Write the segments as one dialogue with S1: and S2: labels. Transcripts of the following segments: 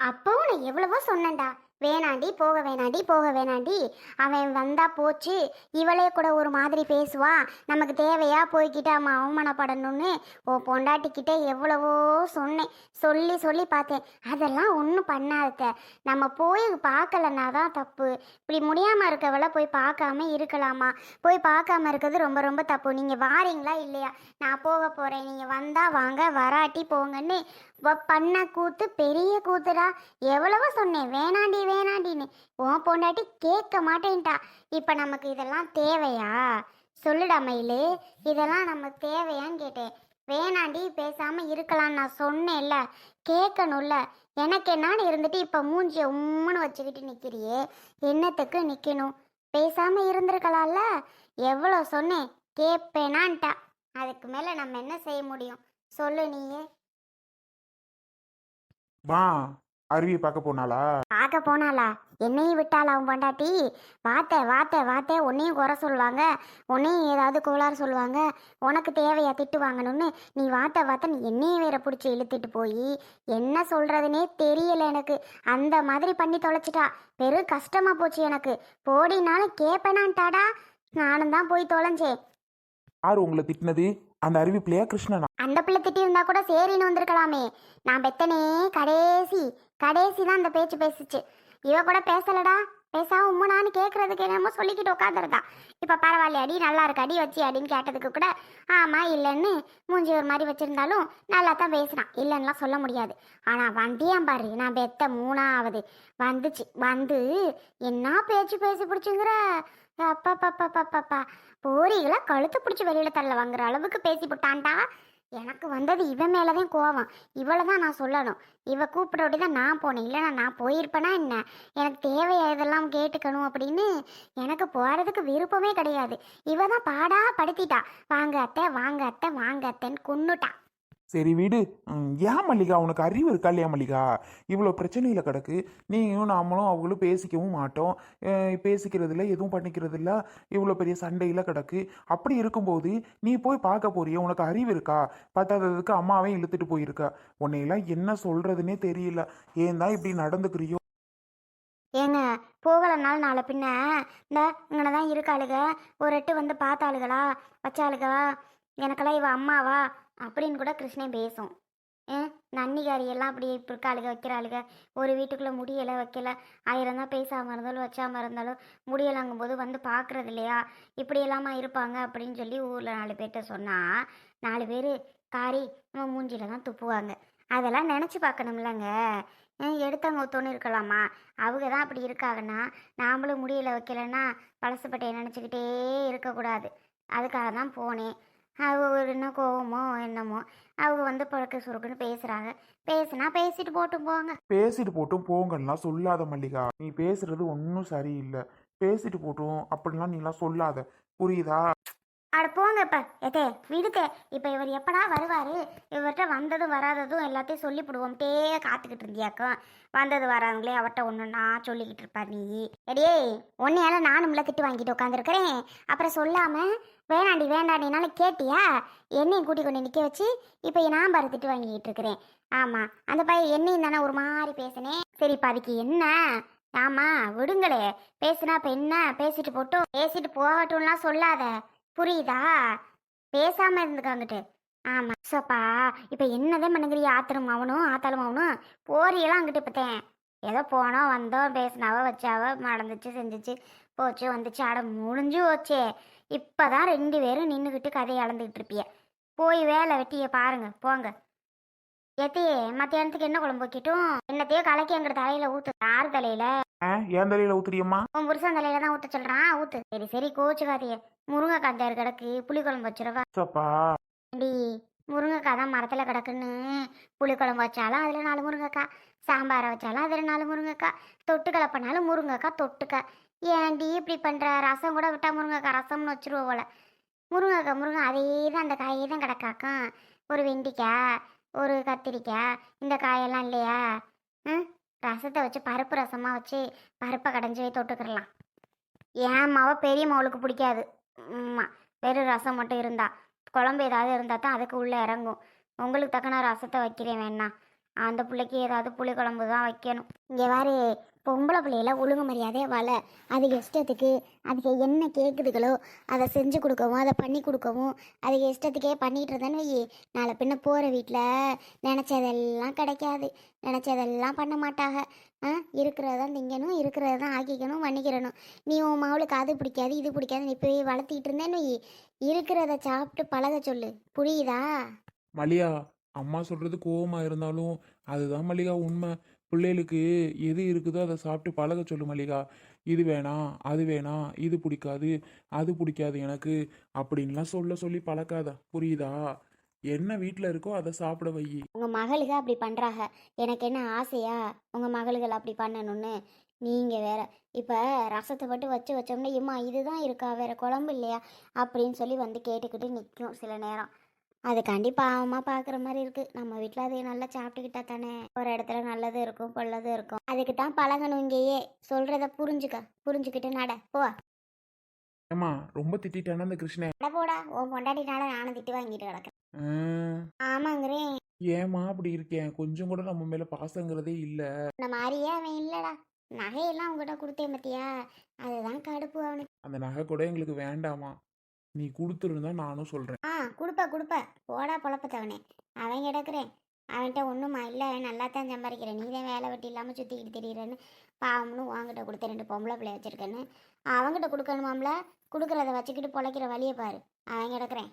S1: அப்பவும் நான் எவ்வளவோ சொன்னேன்டா, வேணாண்டி போக வேணாண்டி போக வேணாண்டி, அவன் வந்தா போச்சு, இவளே கூட ஒரு மாதிரி பேசுவா, நமக்கு தேவையா போய்கிட்டு அவன் அவமானப்படணும்னு உன் பொண்டாட்டிக்கிட்ட எவ்வளவோ சொன்னேன். சொல்லி சொல்லி பார்த்தேன். அதெல்லாம் ஒன்றும் பண்ணாத. நம்ம போய் பார்க்கலன்னா தான் தப்பு. இப்படி முடியாமல் இருக்கவளை போய் பார்க்காம இருக்கலாமா? போய் பார்க்காம இருக்கிறது ரொம்ப ரொம்ப தப்பு. நீங்கள் வாரீங்களா இல்லையா? நான் போக போகிறேன், நீங்கள் வந்தா வாங்க, வராட்டி போங்கன்னு பண்ண கூத்து பெரிய கூத்துடா. எவ்வளவோ சொன்னேன் வேணாண்டி வேணாண்டின்னு. உன் பொண்டாட்டி கேட்க மாட்டேன்ட்டா. இப்போ நமக்கு இதெல்லாம் தேவையா? சொல்லுடா மயிலு, இதெல்லாம் நமக்கு தேவையான்னு கேட்டேன். வேணாண்டி பேசாம இருக்கலாம் நான் சொன்னேன்ல, கேட்கணும்ல. எனக்கு என்னான்னு இருந்துட்டு இப்போ மூஞ்சிய உம்முன்னு வச்சுக்கிட்டு நிற்கிறியே, என்னத்துக்கு நிற்கணும்? பேசாம இருந்திருக்கலாம்ல. எவ்வளோ சொன்னேன், கேட்பேனான்ட்டா. அதுக்கு மேலே நம்ம என்ன செய்ய முடியும் சொல்லு நீயே.
S2: மா, அருவியை பார்க்க போனாளா?
S1: பார்க்க போனாளா? என்னையும் விட்டாளா அவன் பொண்டாட்டி? வாத்த வாத்த வாத்த உன்னையும் குறை சொல்லுவாங்க, உன்னையும் ஏதாவது கோளாறு சொல்லுவாங்க, உனக்கு தேவையா திட்டு வாங்கணும்னு நீ வாத்த வாத்த நீ என்னையும் வேற பிடிச்சி இழுத்துட்டு போய் என்ன சொல்றதுனே தெரியல எனக்கு. அந்த மாதிரி பண்ணி தொலைச்சிட்டா. பெரும் கஷ்டமா போச்சு எனக்கு. போடினாலும் கேட்பேனான்ட்டாடா. நானும் தான் போய் தொலைஞ்சேன்.
S2: யார் உங்களை திட்டினது? அந்த அருவி பிள்ளையா கிருஷ்ணனா?
S1: அந்த பிள்ளை திட்டி இருந்தா கூட சரின்னு வந்திருக்கலாமே. நான் பெத்தனே கடைசி கடைசி தான் அந்த பேச்சு பேசிச்சு. இவ கூட பேசலடா. பேசாம உம்மனான்னு கேட்கறதுக்கு என்னமோ சொல்லிக்கிட்டு உட்காந்துருந்தா. இப்போ பரவாயில்ல அடி, நல்லா இருக்கு அடி வச்சு அடின்னு கேட்டதுக்கு கூட ஆமா இல்லைன்னு மூஞ்சி ஒரு மாதிரி வச்சிருந்தாலும் நல்லா தான் பேசுனான். இல்லைன்னுலாம் சொல்ல முடியாது. ஆனால் வண்டியாம் பாரு, நான் பெத்த மூணாவது வந்துச்சு. வந்து என்ன பேச்சு பேசி பிடிச்சுங்கிற அப்பா போரிகளை கழுத்து பிடிச்சி வெளியில தள்ள வாங்குற அளவுக்கு பேசி போட்டான்டா. எனக்கு வந்தது இவன் மேலதான் கோவம். இவளை தான் நான் சொல்லணும். இவ கூப்பிடோடி தான் நான் போனேன். இல்லைன்னா நான் போயிருப்பேனா என்ன? எனக்கு தேவையா இதெல்லாம் கேட்டுக்கணும் அப்படின்னு எனக்கு போகிறதுக்கு விருப்பமே கிடையாது. இவ தான் பாடா படுத்திட்டா. வாங்க அத்தை வாங்க அத்தை வாங்க அத்தைன்னு கொன்னுட்டா.
S2: சரி வீடு. ஏன் மல்லிகா, உனக்கு அறிவு இருக்கா இல்லையா மல்லிகா? இவ்வளோ பிரச்சனையில் கிடக்கு. நீயும் நாமளும் அவங்களும் பேசிக்கவும் மாட்டோம். பேசிக்கிறதில்ல, எதுவும் பண்ணிக்கிறதில்ல. இவ்வளோ பெரிய சண்டையில் கிடக்கு. அப்படி இருக்கும்போது நீ போய் பார்க்க போறிய, உனக்கு அறிவு இருக்கா? பத்தாததுக்கு அம்மாவையும் இழுத்துட்டு போயிருக்கா. உன்னையெல்லாம் என்ன சொல்கிறதுனே தெரியல. ஏன் தான் இப்படி நடந்துக்கிறியோ?
S1: ஏங்க, போகலைனாலும் நாளை பின்ன இந்த இங்கே தான் இருக்காளுக, ஒரு எட்டு வந்து பார்த்தாளுகளா வச்சாளுகளா, எனக்கெல்லாம் இவ அம்மாவா அப்படின்னு கூட கிருஷ்ணன் பேசும். நன்னிகாரியெல்லாம் அப்படி இப்போ இருக்காளுக வைக்கிறாளுக. ஒரு வீட்டுக்குள்ளே முடியலை வைக்கல, ஆயிரம் தான் பேசாமல் இருந்தாலும் வச்சாமல் இருந்தாலும் முடியலாங்கும் போது வந்து பார்க்குறது இல்லையா, இப்படி எல்லாமா இருப்பாங்க அப்படின்னு சொல்லி ஊரில் 4 பேர்கிட்ட சொன்னால் 4 பேர் காரி நம்ம மூஞ்சில தான் துப்புவாங்க. அதெல்லாம் நினச்சி பார்க்கணும்லங்க. எடுத்தவங்க ஒருத்தொன்று இருக்கலாமா? அவங்க தான் அப்படி இருக்காங்கன்னா நாமளும் முடியலை வைக்கலைன்னா பழசுப்பட்டையை நினச்சிக்கிட்டே இருக்கக்கூடாது. அதுக்காக தான் போனேன். அவங்க ஒரு என்ன கோவமோ என்னமோ, அவங்க வந்து பழக்க சுருக்குன்னு பேசுகிறாங்க. பேசுனா பேசிட்டு போட்டும் போங்க.
S2: பேசிட்டு போட்டும் போங்கலாம் சொல்லாத மல்லிகா. நீ பேசுறது ஒன்றும் சரியில்லை. பேசிட்டு போட்டும் அப்படிலாம் நீலாம் சொல்லாத, புரியுதா?
S1: அட போங்க இப்போ எதே விடுதே. இப்போ இவர் எப்படா வருவார்? இவர்கிட்ட வந்ததும் வராததும் எல்லாத்தையும் சொல்லிவிடுவோம்ட்டே காத்துக்கிட்டு இருந்தியாக்கும். வந்தது வராங்களே அவர்கிட்ட ஒன்றுன்னா சொல்லிக்கிட்டு இருப்பார் நீ. எடியே, ஒன்னையால நானும்ல திட்டு வாங்கிட்டு உட்காந்துருக்கிறேன். அப்புறம் சொல்லாமல் வேணாண்டி வேண்டாண்டினாலும் கேட்டியா? என்னையும் கூட்டி கொண்டு நிற்க வச்சு இப்போ நான் பாரு திட்டு வாங்கிக்கிட்டு இருக்கிறேன். ஆமாம், அந்த பையன் என்னையும் தானே ஒரு மாதிரி பேசினேன். சரி இப்போ அதுக்கு என்ன? ஆமாம் விடுங்களே. பேசுனா இப்போ என்ன? பேசிட்டு போட்டும், பேசிட்டு போகட்டும்லாம் சொல்லாத, புரியுதா? பேசாம இருந்துக்காங்கிட்டு. ஆமா சோப்பா. இப்ப என்னதே பண்ணுங்கிறிய? ஆத்திரம் அவனும் ஆத்தாலும் அவனும் போரியெல்லாம் அங்கிட்டு இப்பத்தேன். ஏதோ போனோம் வந்தோம் பேசினாவோ வச்சாவோ நடந்துச்சு செஞ்சிச்சு போச்சு வந்துச்சு அட முடிஞ்சு போச்சே. இப்பதான் 2 பேரும் நின்றுக்கிட்டு கதையை அளந்துக்கிட்டு இருப்பிய. போய் வேலை வெட்டிய பாருங்க போங்க. எத்தையே மத்தியானத்துக்கு என்ன குழம்பு வைக்கட்டும்? என்னத்தையோ கலக்கி எங்கிட்ட தலையில ஊத்து. யார் தலையில?
S2: ஏன் தலையில ஊத்துறியம்மா?
S1: உன் புருஷன் தலையில தான் ஊத்த சொல்றான், ஊத்து. சரி சரி கோச்சுக்காதைய. முருங்கைக்காய் அஞ்சாறு கிடக்கு, புளிக்குழம்பு வச்சிருவா.
S2: சப்பா.
S1: டி, முருங்கைக்காய் தான் மரத்துல கிடக்குன்னு புளிக்குழம்பு வச்சாலும் அதுல 4 முருங்கைக்காய், சாம்பாரை வச்சாலும் அதுல 4 முருங்கைக்காய், தொட்டுக்கலை பண்ணாலும் முருங்கைக்காய் தொட்டுக்க. ஏன்டி இப்படி பண்ற? ரசம் கூட விட்டா முருங்கைக்காய் ரசம்னு வச்சிருவோம் போல. முருங்கை அதே தான், அந்த காயே தான் கிடக்காக்கும். ஒரு வெண்டிக்காய், ஒரு கத்திரிக்காய், இந்த காயெல்லாம் இல்லையா? ம், ரசத்தை வச்சு பருப்பு ரசமாக வச்சு பருப்பை கடைஞ்சி தொட்டுக்கிறலாம். என் மாவை பெரிய மாவுளுக்கு பிடிக்காது. ஆமாம், வெறும் ரசம் மட்டும் இருந்தா, குழம்பு ஏதாவது இருந்தால் தான் அதுக்கு உள்ளே இறங்கும். உங்களுக்கு தக்கன ரசத்தை வைக்கிறேன் வேணா. அந்த பிள்ளைக்கு ஏதாவது புளிக்குழம்பு தான் வைக்கணும். இங்கே வேறு பொம்பளை பிள்ளையில ஒழுங்கு மரியாதையாக வாழ அதுக்கு இஷ்டத்துக்கு அதுக்கு என்ன கேட்குதுகளோ அதை செஞ்சு கொடுக்கவும் அதை பண்ணி கொடுக்கவும் அதுக்கு இஷ்டத்துக்கே பண்ணிகிட்டு இருந்தேன்னு வை, நாளை பின்ன போகிற வீட்டில் நினச்சதெல்லாம் கிடைக்காது, நினச்சதெல்லாம் பண்ண மாட்டாங்க. இருக்கிறதான் திங்கணும், இருக்கிறதான் ஆக்கிக்கணும், பண்ணிக்கிறணும். நீ உன் மகளுக்கு அது பிடிக்காது இது பிடிக்காது நீ போய் வளர்த்திட்டு இருந்தேன்னு வை, இருக்கிறத சாப்பிட்டு பழக சொல்லு, புரியுதா?
S2: மல்லிகா, அம்மா சொல்றது கோவமா இருந்தாலும் அதுதான் மல்லிகா உண்மை. பிள்ளைகளுக்கு எது இருக்குதோ அதை சாப்பிட்டு பழக சொல்லு மல்லிகா. இது வேணாம் அது வேணாம், இது பிடிக்காது அது பிடிக்காது எனக்கு அப்படின்லாம் சொல்லி பழக்காத, புரியுதா? என்ன வீட்டில் இருக்கோ அதை சாப்பிட வை.
S1: உங்கள் மகளுக அப்படி பண்ணுறாங்க, எனக்கு என்ன ஆசையா உங்கள் மகளுகள் அப்படி பண்ணணும்னு? நீங்கள் வேற இப்போ ரசத்தை மட்டும் வச்சோம்னா இம்மா இதுதான் இருக்கா வேற குழம்பு இல்லையா அப்படின்னு சொல்லி வந்து கேட்டுக்கிட்டு நிற்கும் சில நேரம். அது கண்டிப்பாக பாவமாக பார்க்குற மாதிரி இருக்குது. நம்ம வீட்டில் அதை நல்லா சாப்பிட்டுக்கிட்டா தானே ஒரு இடத்துல நல்லது இருக்கும் பொல்லதும் இருக்கும். அதுக்கு தான் பழகணும். இங்கேயே சொல்கிறத புரிஞ்சுக்கிட்டு நட போ.
S2: ஏம்மா ரொம்ப திட்டானா அந்த கிருஷ்ணன்?
S1: நட போடா, உன் பொண்டாட்டினால நானும் திட்டு வாங்கிட்டு கிடக்கிறேன். ஆமாங்கிறேன்.
S2: ஏம்மா அப்படி இருக்கேன்? கொஞ்சம் கூட நம்ம மேல பாசங்கிறதே இல்ல.
S1: இந்த மாதிரியே அவன் இல்லைடா, நகையெல்லாம் உங்ககிட்ட கொடுத்தேன் பத்தியா, அதுதான் கடுப்பு அவனுக்கு.
S2: அந்த நகை கூட எங்களுக்கு வேண்டாமா, நீ கொடுத்துருந்தா நானும் சொல்றேன்.
S1: கொடுப்ப போடா பொழப்பத்தவனே. அவன் கிடக்குறேன், அவன்கிட்ட ஒன்றுமா இல்லை, நல்லா தான் சம்பாதிக்கிறேன், நீ தான் வேலை வெட்டி இல்லாமல் சுற்றிக்கிட்டு திரியிறேன்னு பாவம்னு உங்ககிட்ட கொடுத்த 2 பொம்பளை பிள்ளை வச்சிருக்கேன்னு அவங்ககிட்ட கொடுக்கணுமாம்ல. கொடுக்குறத வச்சுக்கிட்டு பொழைக்கிற வழியை பாரு. அவன் கிடக்குறேன்.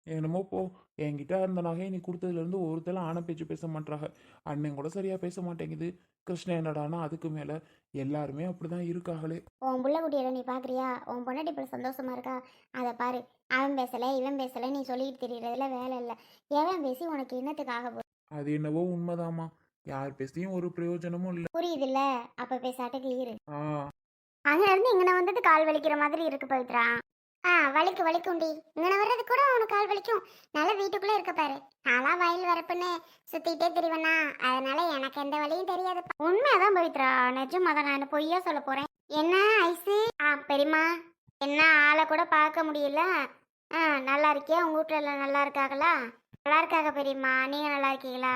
S2: என்னமோ போ, என்கிட்ட அந்த நகையை நீ கொடுத்ததுலேருந்து ஒருத்தலாம் ஆன பேச்சு பேச மாட்டாங்க. அண்ணன் கூட சரியா பேச மாட்டேங்குது. கிருஷ்ணன் என்னடானா அதுக்கு மேல எல்லாருமே அப்படிதான் இருக்காங்களே.
S1: உன் புள்ள குட்டியில நீ பார்க்குறியா? உன் பொண்டாட்டி பிள்ளை சந்தோஷமா இருக்கா? அதை பாரு. அவன் பேசலை இவன் பேசலை நீ சொல்லிட்டு தெரியறதுல வேலை இல்லை. எவன் பேசி உனக்கு என்னத்துக்காக போகுது?
S2: அது என்னவோ உண்மைதாம்மா, யார் பேசியும் ஒரு பிரயோஜனமும் இல்லை.
S1: புரியுதுல்ல? அப்ப பேசாட்டுக்கு இரு.
S2: ஆ
S1: அங்க இருந்து இங்கன வந்தது கால் வலிக்கிற மாதிரி இருக்கு பவித்ரா. வலிக்கும்டி. இங்கன வர்றது கூட உனக்கு கால் வலிக்கும். நல்லா வீட்டுக்குள்ள இருக்க பாரு. நாளா வயல் வரப்புன்னு சுத்திட்டே திரிவனா, அதனால எனக்கு எந்த வலியும் தெரியாது. உண்மையாதான் பவித்ரா, நிஜமா தான். நான் பொய்யா சொல்ல போறேன். என்ன ஐசு? பெரியம்மா, என்ன ஆளை கூட பார்க்க முடியல. நல்லா இருக்கியா? உங்க வீட்டுல எல்லாம் நல்லா இருக்காங்களா? நல்லா இருக்காங்க பெரியம்மா, நீங்க நல்லா இருக்கீங்களா?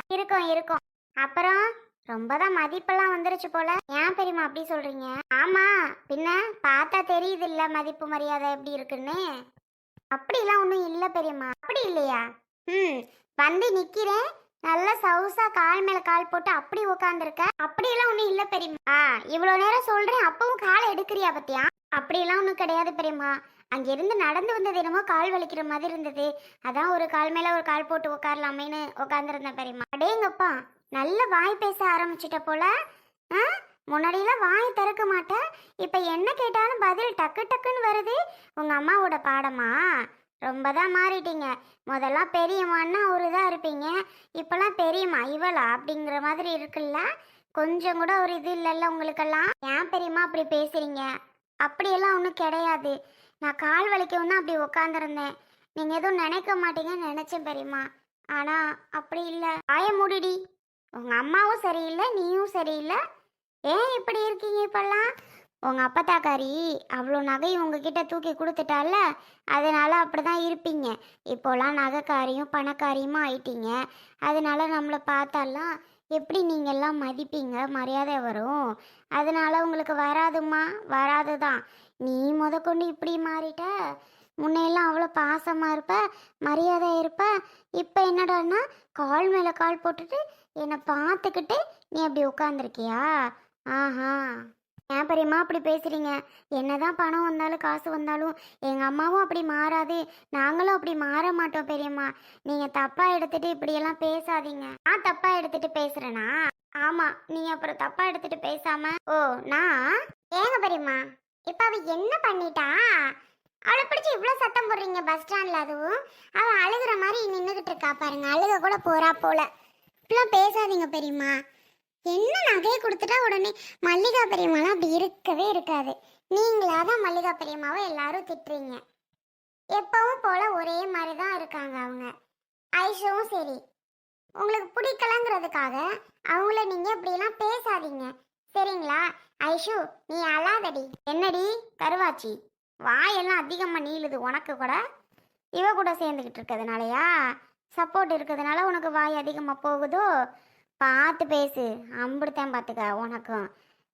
S1: இருக்கோம். அப்புறம் ரொம்பதான் மதிப்பெல்லாம் வந்துருச்சு போல. ஏன் பெரியம்மா அப்படி சொல்றீங்க? ஆமா, பின்ன பார்த்தா தெரியுது இல்ல மதிப்பு மரியாதை எப்படி இருக்குன்னு. அப்படிலாம் ஒன்றும் இல்லை பெரியம்மா. அப்படி இல்லையா? வந்து நிக்கிறேன், நல்லா சவுசா கால் மேல கால் போட்டு அப்படி உட்காந்துருக்க. அப்படியெல்லாம் ஒன்றும் இல்லை பெரியம்மா. இவ்வளோ நேரம் சொல்றேன், அப்பவும் காலை எடுக்கிறியா பத்தியா? அப்படியெல்லாம் ஒன்றும் கிடையாது பெரியம்மா. அங்கிருந்து நடந்து வந்தது என்னமோ கால் வலிக்கிற மாதிரி இருந்தது, அதான் ஒரு கால் மேல ஒரு கால் போட்டு உட்காரலாமேன்னு உட்காந்துருந்தேன் பெரியம்மா. அடேங்கப்பா, நல்ல வாய் பேச ஆரம்பிச்சிட்ட போல. முன்னாடியெல்லாம் வாய் திறக்க மாட்டேன், இப்ப என்ன கேட்டாலும் பதில் டக்கு டக்குன்னு வருது. உங்க அம்மாவோட பாடமா? ரொம்ப தான் மாறிட்டீங்க. முதல்ல பெரியம்மான்னா ஒரு இதாக இருப்பீங்க, இப்பெல்லாம் பெரியம்மா இவளா அப்படிங்கிற மாதிரி இருக்குல்ல. கொஞ்சம் கூட ஒரு இது இல்லைல்ல உங்களுக்கெல்லாம். ஏன் பெரியம்மா அப்படி பேசுறீங்க? அப்படியெல்லாம் ஒன்றும் கிடையாது. நான் கால் வலிக்கவும் தான் அப்படி உட்காந்துருந்தேன். நீங்கள் எதுவும் நினைக்க மாட்டீங்கன்னு நினச்சேன் பெரியம்மா, ஆனால் அப்படி இல்லை. ஆய மூடிடி. உங்கள் அம்மாவும் சரியில்லை, நீயும் சரியில்லை. ஏன் இப்படி இருக்கீங்க இப்பெல்லாம்? உங்கள் அப்பத்தாக்காரி அவ்வளோ நகை உங்ககிட்ட தூக்கி கொடுத்துட்டால, அதனால அப்படி தான் இருப்பீங்க. இப்போலாம் நகைக்காரியும் பணக்காரியுமா ஆயிட்டீங்க. அதனால நம்மளை பார்த்தாலாம் எப்படி நீங்கள்லாம் மதிப்பீங்க, மரியாதை வரும். அதனால உங்களுக்கு வராதுமா, வராது தான். நீ முதற்கொண்டு இப்படி மாறிட்ட. முன்னையெல்லாம் அவ்வளோ பாசமாக இருப்ப, மரியாதை இருப்ப. இப்போ என்னடான்னா கால் மேலே கால் போட்டுட்டு என்னை பார்த்துக்கிட்டு நீ அப்படி உட்காந்துருக்கியா? ஆஹா, ஏன் பெரியம்மா அப்படி பேசுகிறீங்க? என்னதான் பணம் வந்தாலும் காசு வந்தாலும் எங்கள் அம்மாவும் அப்படி மாறாது, நாங்களும் அப்படி மாற மாட்டோம் பெரியம்மா. நீங்கள் தப்பாக எடுத்துகிட்டு இப்படியெல்லாம் பேசாதீங்க. நான் தப்பாக எடுத்துகிட்டு பேசுகிறேனா? ஆமாம், நீங்கள் அப்புறம் தப்பாக எடுத்துகிட்டு பேசாமல். ஓ, நான் ஏங்க பெரியம்மா, இப்போ அவ என்ன பண்ணிட்டா? அவளை பிடிச்சி இவ்வளோ சத்தம் போடுறீங்க பஸ் ஸ்டாண்டில்? அதுவும் அவள் அழுகிற மாதிரி நின்றுக்கிட்டு இருக்கா பாருங்க, அழுக கூட போகிறா போல. இப்பெல்லாம் பேசாதீங்க பெரியம்மா. என்ன நகையை கொடுத்துட்டா உடனே மல்லிகா பெரியம்மாலாம் அப்படி இருக்கவே இருக்காது. நீங்களா தான் மல்லிகா பெரியம்மாவை எல்லாரும் திட்டுறீங்க. எப்பவும் போல ஒரே மாதிரி தான் இருக்காங்க அவங்க. ஐஷுவும் சரி, உங்களுக்கு பிடிக்கலங்கிறதுக்காக அவங்கள நீங்கள் இப்படியெல்லாம் பேசாதீங்க சரிங்களா? ஐஷு, நீ அழாதடி. என்னடி கருவாச்சி, வாயெல்லாம் அதிகமாக நீளுது உனக்கு கூட. இவ கூட சேர்ந்துக்கிட்டு இருக்கிறதுனாலயா? சப்போர்ட் இருக்கிறதுனால உனக்கு வாய் அதிகமாக போகுதோ? பார்த்து பேசு. அம்பிடுத்தேன் பார்த்துக்க உனக்கும்.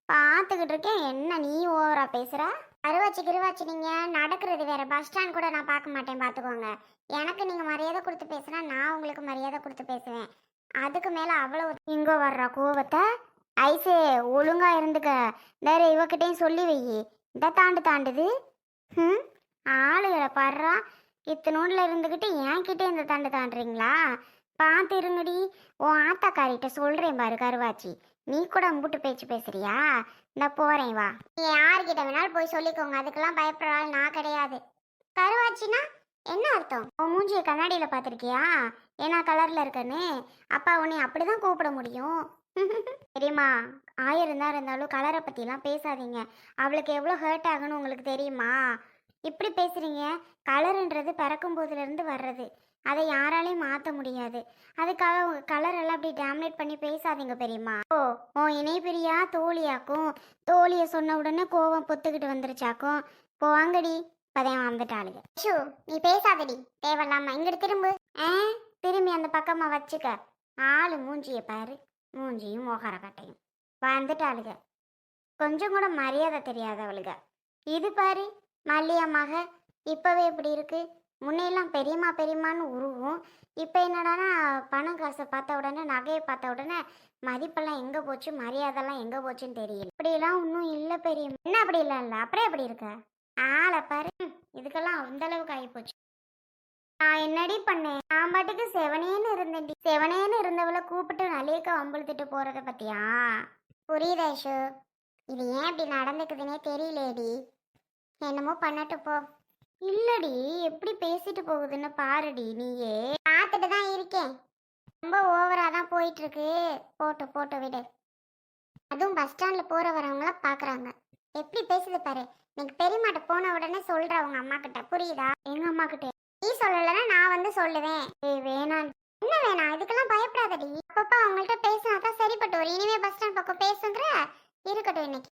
S1: பார்த்துக்கிட்டு இருக்கேன், என்ன நீ ஓவரா பேசுற? அருவாச்சி கிருவாச்சி, நீங்க நடக்கிறது வேற. பஸ் ஸ்டாண்ட் கூட நான் பார்க்க மாட்டேன் பார்த்துக்கோங்க. எனக்கு நீங்க மரியாதை கொடுத்து பேசுனா நான் உங்களுக்கு மரியாதை கொடுத்து பேசுவேன். அதுக்கு மேல அவ்வளவு இங்க வர்ற கோவத்தை ஐசே ஒழுங்கா இருந்துக்க. வேற இவகிட்டையும் சொல்லி வை. இந்த தாண்டுது. ம், ஆளுகளை பாடுறா. இத்தனோண்டில் இருந்துக்கிட்டு என்கிட்ட இந்த தாண்டுறீங்களா? பார்த்து இருங்கடி. உன் ஆத்தாக்காரிட்ட சொல்கிறேன் பாரு கருவாச்சி. நீ கூட அம்புட்டு பேச்சு பேசுறியா? இந்த போகிறேன் வா. நீ யார்கிட்ட வேணாலும் போய் சொல்லிக்கோங்க, அதுக்கெல்லாம் பயப்படுற ஆள் நான் கிடையாது. கருவாச்சினா என்ன அர்த்தம்? உன் மூஞ்சியை கண்ணாடியில் பார்த்துருக்கியா என்ன கலரில் இருக்கன்னு? அப்பா உன்னை அப்படி தான் கூப்பிட முடியும். தெரியுமா? 1000 தான் இருந்தாலும் கலரை பற்றிலாம் பேசாதீங்க. அவளுக்கு எவ்வளோ ஹர்ட் ஆகுன்னு உங்களுக்கு தெரியுமா? இப்படி பேசுகிறீங்க. கலருன்றது பிறக்கும் போதுலேருந்து வர்றது, அதை யாராலையும் மாற்ற முடியாது. அதுக்காக உங்கள் கலரெல்லாம் அப்படி டேமினேட் பண்ணி பேசாதீங்க பெரியம்மா. ஓ இணை பிரியா தோழியாக்கும். தோழியை சொன்ன உடனே கோவம் பொத்துக்கிட்டு வந்துருச்சாக்கும். போவாங்கடி, இப்போதான் வந்துட்டாளுங்க. ஷூ, நீ பேசாதடி தேவையில்லாம. இங்கிட்டு திரும்பு. திரும்பி அந்த பக்கமாக வச்சுக்க. ஆளு மூஞ்சியை பாரு, மூஞ்சியும் மோகர கட்டையும். வந்துட்டாளுங்க. கொஞ்சம் கூட மரியாதை தெரியாதவளுங்க. இது பாரு மல்லியம்மாக இப்போவே இப்படி இருக்கு. முன்னையெல்லாம் பெரியம்மா பெரியம்மான்னு உருவும். இப்போ என்னடானா பணம் காசை பார்த்த உடனே, நகையை பார்த்த உடனே மதிப்பெல்லாம் எங்கே போச்சு, மரியாதைலாம் எங்கே போச்சுன்னு தெரியல. இப்படியெல்லாம் ஒன்றும் இல்லை பெரியம்மா. என்ன அப்படி இல்லை அப்புறம் எப்படி இருக்க? ஆளை பாரு. இதுக்கெல்லாம் அந்த அளவுக்கு ஆகிப்போச்சு. நான் என்னடி பண்ணேன்? நான் பாட்டுக்கு செவனேன்னு இருந்தேன்டி. செவனேன்னு இருந்தவளை கூப்பிட்டு நலியக்க வம்புழுத்துட்டு போகிறத பற்றியா? புரியுதா ஐஷு? இது ஏன் இப்படி நடந்துக்குதுன்னே தெரியலேடி. என்னமோ பண்ணட்டு போ. இல்லடி, எப்படி பேசிட்டு போகுதுன்னு பாருடி. நீயே பார்த்துட்டு தான் இருக்கேன். ரொம்ப ஓவரா தான் போயிட்டு இருக்கு. போட்டு போட்டு விடு. அதுவும் பஸ் ஸ்டாண்ட்ல போற வரவங்களாம் பாக்குறாங்க. எப்படி பேசுது பாரு. நீங்க பெரியமாட்ட போன உடனே சொல்ற அவங்க அம்மா கிட்ட, புரியுதா? எங்க அம்மா கிட்ட நீ சொல்லலைன்னா நான் வந்து சொல்லுவேன். வேணாம். என்ன வேணாம்? இதுக்கெல்லாம் பயப்படாதடி. அப்பப்ப அவங்கள்ட்ட பேசினா தான் சரிப்பட்டு வரும். இனிமே பஸ் ஸ்டாண்ட் பக்கம் பேசுன்ற இருக்கட்டும் இன்னைக்கு.